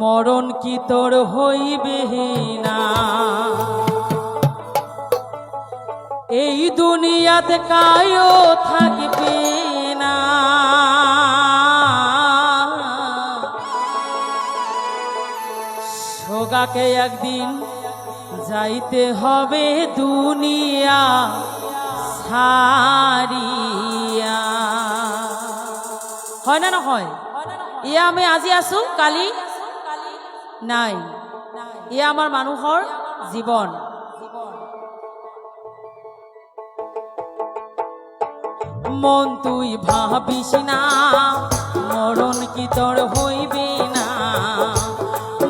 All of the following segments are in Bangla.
মরণ কি তোর হইবে না, এই দুনিয়াতে কায়ও থাকবে না। সোগাকে একদিন যাইতে হবে দুনিয়া ছাড়িয়া। হয় না না হয়? ইয়া আমি আজি আছো কালি নাই, ইয়া আমাৰ মানুহৰ জীৱন। মন তুই ভাবিস না মরণ কি তোর হইবে না,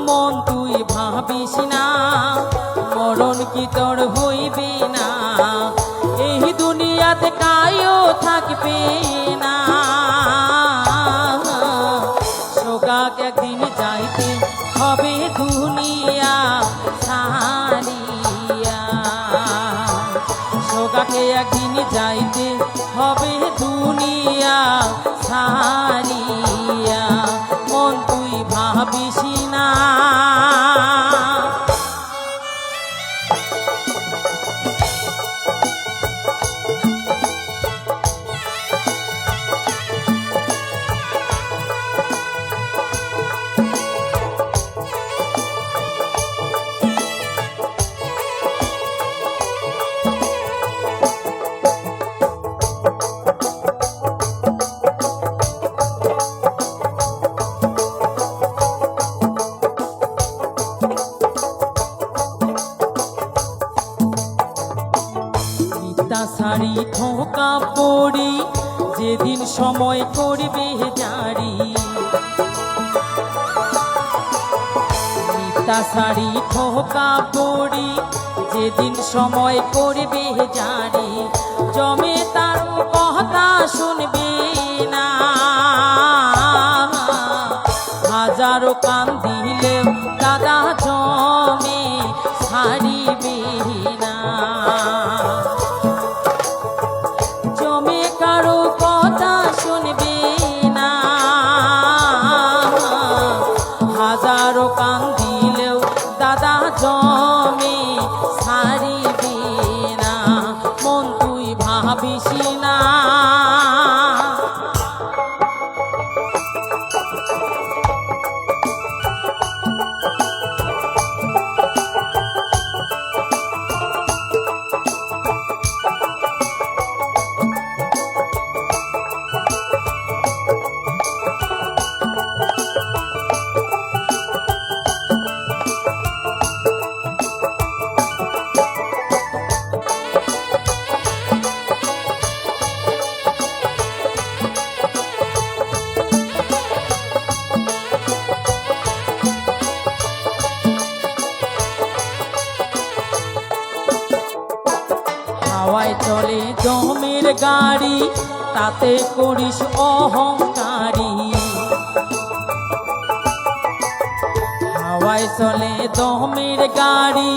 মন তুই ভাবিস না মরণ কি তোর হইবে না, এই দুনিয়াতে কায়ও থাকবে না। সোগাক একদিন যাইতে হবে দুনিয়া ছাড়িয়া, সোগাকে একদিন যাইতে হবে দুনিয়া ছাড়িয়া, মন তুই ভাবিস না। শাড়ি ঠোকা পড়ি যেদিন সময় করবে জারি, মিথ্যা শাড়ি ঠোকা পড়ি যেদিন সময় করবে জারি, জমে তার কথা শুনবে না, হাজারো কান দিলেও দাদা জমে ছাড়িবে না, জমে কারো কথা শুনবে না, হাজারো কান দিলেও দাদা জমে ছাড়িবে না, মন তুই ভাবিস না। হাওয়ায় চলে জমের গাড়ি তাতে করিস অহংকারী, হাওয়ায় চলে দমের গাড়ি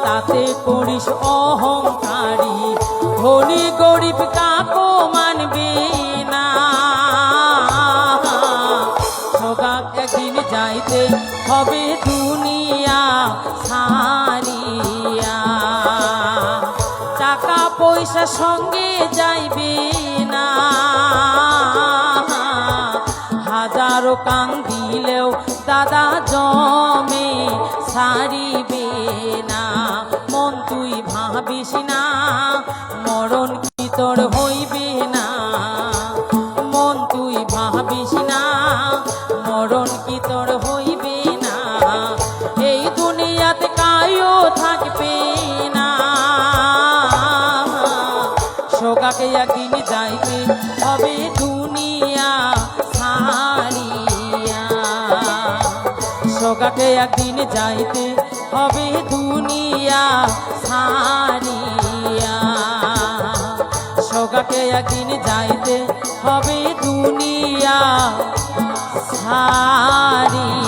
তাতে করিস অহংকারী, ধনী গরিব কাকো মানবে না, সোগাক একদিন যাইতে হবে দুনিয়া ছাড়িয়া, টাকা পয়সা সঙ্গে যাইবে না, হাজারো কান দিলেও দাদা জমে ছাড়িবে না, মন তুই ভাবিস না মরণ কি তোর হইবে না, মন তুই ভাবিস না মরণ কি তোর হইবে না, এই দুনিয়াতে কায়ও থাকবে না, সোগাকে একদিন যাইতে হবে দুনিয়া ছাড়িয়া, সোগাকে একদিন যাইতে হবে দুনিয়া ছাড়িয়া, সোগাকে একদিন যাইতে হবে দুনিয়া ছাড়িয়া।